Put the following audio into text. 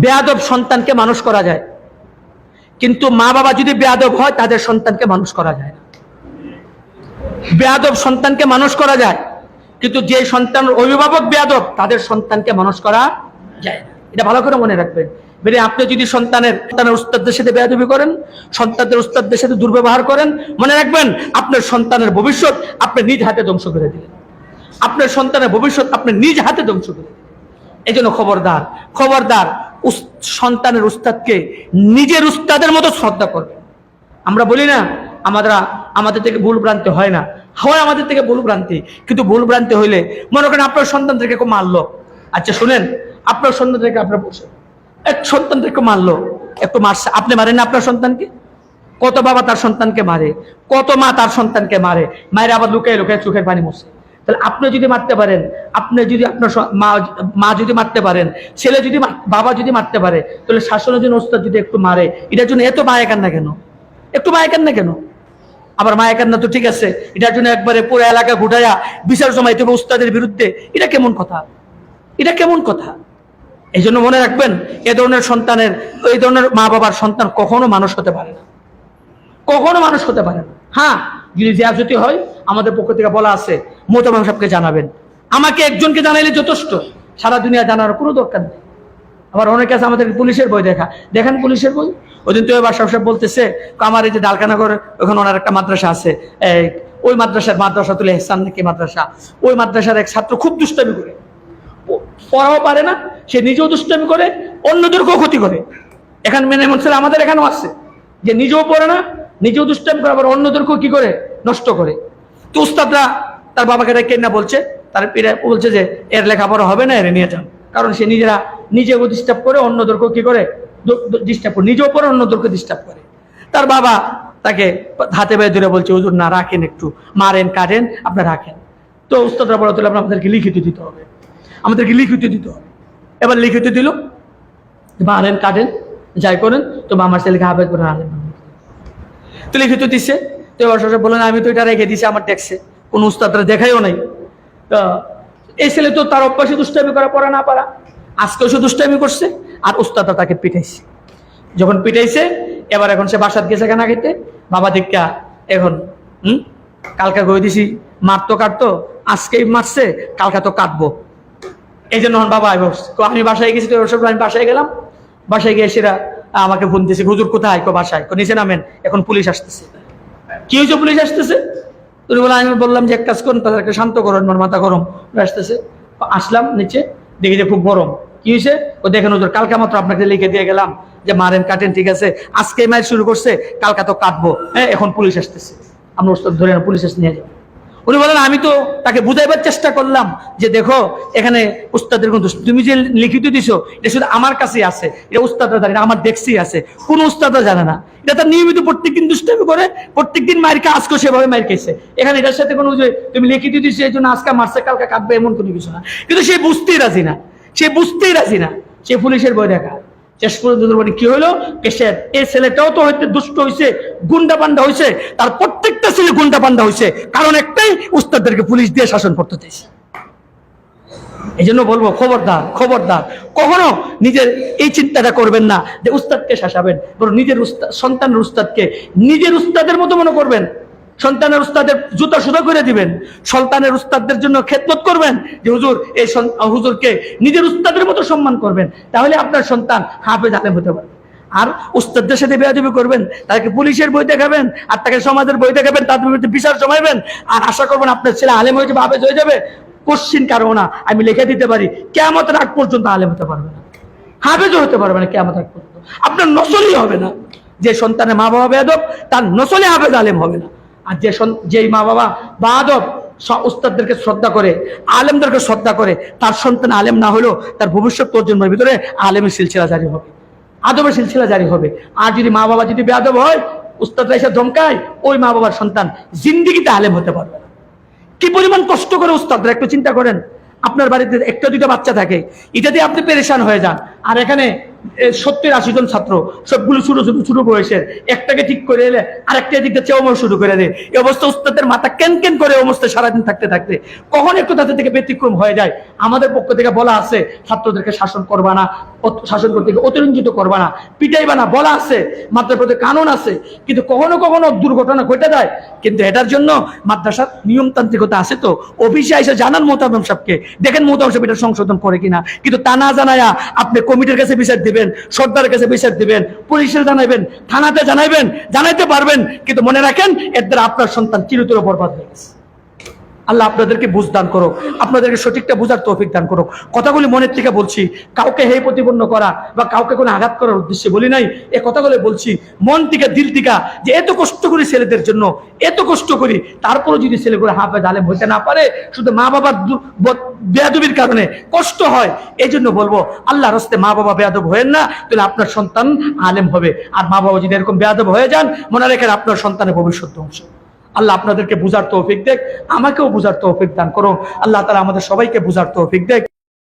বেয়াদব সন্তানকে মানুষ করা যায়, কিন্তু মা বাবা যদি বেয়াদব হয় তাদের সন্তানকে মানুষ করা যায় না। বেয়াদব সন্তানকে মানুষ করা যায়, কিন্তু যে সন্তানের অভিভাবক বেয়াদব তাদের সন্তানকে মানুষ করা যায় না। এটা ভালো করে মনে রাখবেন। আপনি যদি সন্তানের উস্তাদদের সাথে বেয়াদবি করেন, সন্তানদের উস্তাদদের সাথে দুর্ব্যবহার করেন, মনে রাখবেন আপনার সন্তানের ভবিষ্যৎ আপনি নিজ হাতে ধ্বংস করে দিলেন। আপনার সন্তানের ভবিষ্যৎ আপনি নিজ হাতে ধ্বংস করে দিলেন। এই জন্য খবরদার, খবরদার, সন্তানের উস্তাদকে নিজের উস্তাদের মতো শ্রদ্ধা করবেন। আমরা বলি না আমাদের থেকে ভুল ভ্রান্তি হয় না, হয় আমাদের থেকে ভুল ভ্রান্তি, কিন্তু ভুল ভ্রান্তি হইলে মনে করেন আপনার সন্তানদেরকে কেউ মারলো, আচ্ছা শুনেন, আপনার সন্তানদেরকে আপনার বসে এক সন্তানদেরকে মারলো, একটু মারছে, আপনি মারেন না আপনার সন্তানকে? কত বাবা তার সন্তানকে মারে, কত মা তার সন্তানকে মারে, মায়ের আবার লুকায় লুকায় চোখের পানি মুছে। তাহলে আপনি যদি মারতে পারেন, আপনি যদি আপনার মা যদি মারতে পারেন, ছেলে যদি বাবা যদি মারতে পারে, তাহলে শাসনের জন্য ওস্তাদ যদি একটু মারে, এটার জন্য এত মায়া কান্না কেন? একটু মায়া কান্না কেন? আবার মায়া কান্না তো ঠিক আছে, এটার জন্য একবারে পুরো এলাকা ঘুটাইয়া বিচার জমাইতে হবে উস্তাদের বিরুদ্ধে, এটা কেমন কথা? এটা কেমন কথা? এই জন্য মনে রাখবেন, এই ধরনের মা বাবার সন্তান কখনো মানুষ হতে পারে না, কখনো মানুষ হতে পারে না। হ্যাঁ, যদি জিয়াজতি হয় আমাদের পক্ষ থেকে বলা আছে, মোহতারাম সাহেবকে জানাবেন। আমাকে একজনকে জানাইলে যথেষ্ট, সারা দুনিয়া জানার কোনো দরকার নেই। আবার অনেকে আছে আমাদের পুলিশের বই দেখেন পুলিশের বই। ওই দিন তো বাদশা সাহেব বলতেছে, আমার এই যে ডালখানাগর ওখানে ওনার একটা মাদ্রাসা আছে, ওই মাদ্রাসাতুল ইহসান নাকি মাদ্রাসা, ওই মাদ্রাসার এক ছাত্র খুব দুষ্টামি করে, পড়াও পারে না, সে নিজেও দুষ্টামি করে, অন্যদেরকেও ক্ষতি করে। এখানে মেনে মনসেল আমাদের এখানেও আছে, যে নিজেও পড়ে না, নিজেও দুষ্টামি করে, আবার অন্যদেরকেও কি করে, নষ্ট করে। তো উস্তাদরা তার বাবাকে ডেকে না বলছে, তার পীরে বলছে যে এর লেখাপড়া হবে না, এর নিয়ে যান। কারণ সে নিজেও ডিস্টার্ব করে, অন্যদেরকেও কি করে, ডিস্টার্ব করে, নিজেও পড়ে, অন্যদেরকে ডিস্টার্ব করে। তার বাবা তাকে হাতে পায়ে ধরে বলছে, হুজুর না, রাখেন, একটু মারেন কাটেন, আপনি রাখেন। তো উস্তাদরা বলা, তাহলে আমাদেরকে লিখিত দিতে হবে, আমাদেরকে লিখিত দিতে হবে। এবার লিখিত দিল, মারেন কাটেন যাই করেন, তো আমার ছেলেকে হাফেজ করে আনেন। তো লিখিত দিচ্ছে। তো এবার বললেন, আমি তো এটা রেখে দিছি আমার ট্যাক্সে, কোন উস্তাদরা দেখাইও নাই। এই ছেলে তো তার অভ্যাসে দুষ্টামি করা, পড়া না পারা, আজকেও সে দুষ্টামি করছে, আর উস্তাদরা তাকে পিটাইছে। যখন পিটাইছে, এখন সে বাসাত গেছে কেনা খেতে, বাবা দীক্ষা এখন কালকা গই দিছি, মারতো কাটতো, আজকেই মারছে, কালকা তো কাটবো। এই জন্য বাবা আমি বাসায় গেছি, তো আমি বাসায় গেলাম, বাসায় গিয়ে সেরা আমাকে ফোন দিয়েছে, হুজুর কোথায়? বাসায়। নিচে নামেন, এখন পুলিশ আসতেছে। কি হয়েছে? পুলিশ আসতেছে। তুমি বলে, আমি বললাম যে এক কাজ করুন, তাদেরকে শান্ত করুন, মাথা গরম আসতেছে। আসলাম নিচে, দেখি যে খুব গরম। কি হয়েছে? ও দেখেন হুজুর, কালকা মাত্র আপনাকে লিখে দিয়ে গেলাম যে মারেন কাটেন, ঠিক আছে, আজকে মায়ের শুরু করছে, কালকা তো কাটবো। হ্যাঁ, এখন পুলিশ আসতেছে, আমরা ওস্তাদ ধরে পুলিশ এসে নিয়ে যাবো। উনি বলেন, আমি তো তাকে বুঝাইবার চেষ্টা করলাম যে দেখো, এখানে উস্তাদের কোন, তুমি যে লিখিত দিছো এটা শুধু আমার কাছেই আছে, এটা উস্তাদরা জানে না, আমার দেখছি আছে, কোন উস্তাদরা জানে না। এটা তার নিয়মিত প্রত্যেকদিন দুষ্টামি করে, প্রত্যেকদিন মায়ের কে আজকে সেভাবে মায়ের খেয়েছে। এখানে এটার সাথে কোনো যে তুমি লিখিত দিছো এই জন্য আজকে মারছে কালকে কাটবে, এমন কোনো কিছু না। কিন্তু সে বুঝতেই রাজি না, সে বুঝতেই রাজি না, সে পুলিশের বই দেখা। শেষ পর্যন্ত কি হলো, কেসের এই ছেলেটাও তো হয়তো দুষ্ট হয়েছে, গুন্ডা পান্ডা হয়েছে, তার প্রত্যেকটা ছেলে গুন্ডা পান্ডা হয়েছে, কারণ একটাই, উস্তাদদেরকে পুলিশ দিয়ে শাসন করতে চাইছে। এই জন্য বলবো, খবরদার, খবরদার, কখনো নিজের এই চিন্তাটা করবেন না যে উস্তাদকে শাসাবেন, বরং নিজের সন্তানের উস্তাদকে নিজের উস্তাদের মতো মনে করবেন। সন্তানের উস্তাদের জুতা সুতা করে দিবেন, সন্তানের উস্তাদদের জন্য খেদমত করবেন, যে হুজুর এই হুজুরকে নিজের উস্তাদের মতো সম্মান করবেন, তাহলে আপনার সন্তান হাফেজ আলেম হতে পারবে। আর উস্তাদদের সাথে বেয়াদবি করবেন, তাকে পুলিশের বই দেখাবেন, আর তাকে সমাজের বই দেখাবেন, তাদের বিরুদ্ধে বিচার জমাইবেন, আর আশা করবেন আপনার ছেলে আলেম হয়ে যাবে, হাফেজ হয়ে যাবে। কোশ্চিন কারো না, আমি লিখে দিতে পারি, কিয়ামতের আগ পর্যন্ত আলেম হতে পারবে না, হাফেজও হতে পারবে না, কিয়ামতের আগ পর্যন্ত আপনার নসলই হবে না। যে সন্তানের মা বাবা বেয়াদব, তার নসলে হাফেজ আলেম হবে না। আর যেই মা বাবা বাদব উস্তাদদেরকে শ্রদ্ধা করে, আলেমদেরকে শ্রদ্ধা করে, তার সন্তান আলেম না হলেও তার ভবিষ্যৎ প্রজন্মের ভিতরে আলেমের সিলসিলা জারি হবে, আদবের সিলসিলা জারি হবে। আর যদি মা বাবা যদি বেয়াদব হয়, উস্তাদরা এসে ধমকায়, ওই মা বাবার সন্তান জিন্দিগিতে আলেম হতে পারবে না। কি পরিমাণ কষ্ট করে উস্তাদরা, একটু চিন্তা করেন। আপনার বাড়িতে একটা দুইটা বাচ্চা থাকে, এটা দিয়ে আপনি পেরেশান হয়ে যান, আর এখানে 70-80 জন ছাত্র, সবগুলো ছোট বয়সের, একটাকে ঠিক করে এলে আরেকটা দিকটা চেওয়া শুরু করে দেয়। এই অবস্থা উস্তাদের মাথা কেন করে অবস্থায় সারাদিন থাকতে থাকতে কখন একটু তাদের থেকে ব্যতিক্রম হয়ে যায়। আমাদের পক্ষ থেকে বলা আছে ছাত্রদেরকে শাসন করবা না, শাসন করতে অতিরঞ্জিত করবা না, পিটাইবা না, বলা আছে, মাদ্রাসার প্রতি কানুন আছে। কিন্তু কখনো কখনো দুর্ঘটনা ঘটে যায়। কিন্তু এটার জন্য মাদ্রাসার নিয়মতান্ত্রিকতা আছে। তো অফিসে এসে জানান মোহতারাম সাহেবকে, দেখেন মোহতারাম সাহেব এটা সংশোধন করে কিনা। কিন্তু তা না জানায়া আপনি কমিটির কাছে বিচার দিবেন, সর্দারের কাছে বিচার দিবেন, পুলিশে জানাইবেন, থানাতে জানাইতে পারবেন, কিন্তু মনে রাখেন এর দ্বারা আপনার সন্তান চিরতরে বরবাদ হয়ে গেছে। আল্লাহ আপনাদেরকে বুঝ দান করো, আপনাদেরকে সঠিকটা বুঝার তৌফিক দান করো। কথাগুলি মনের থেকে বলছি, কাউকে হে প্রতিপন্ন করা বা কাউকে কোনো আঘাত করার উদ্দেশ্যে বলি নাই। এ কথাগুলো বলছি মন থেকে, দিল থেকে, যে এত কষ্ট করি ছেলেদের জন্য, এত কষ্ট করি, তারপরে যদি ছেলেগুলো হাফেজ আলেম হইতে না পারে, শুধু মা বাবার বেয়াদবির কারণে কষ্ট হয়। এই জন্য বলবো আল্লাহর রাস্তে মা বাবা বেয়াদব হয়েন না, তাহলে আপনার সন্তান আলেম হবে। আর মা বাবা যদি এরকম বেয়াদব হয়ে যান, মনে রাখেন আপনার সন্তানের ভবিষ্যৎ ধ্বংস। আল্লাহ আপনাদেরকে বুঝার তৌফিক দেখ, আমাকেও বুঝার তৌফিক দান করো। আল্লাহ তাআলা আমাদের সবাইকে বুঝার তৌফিক দেখ।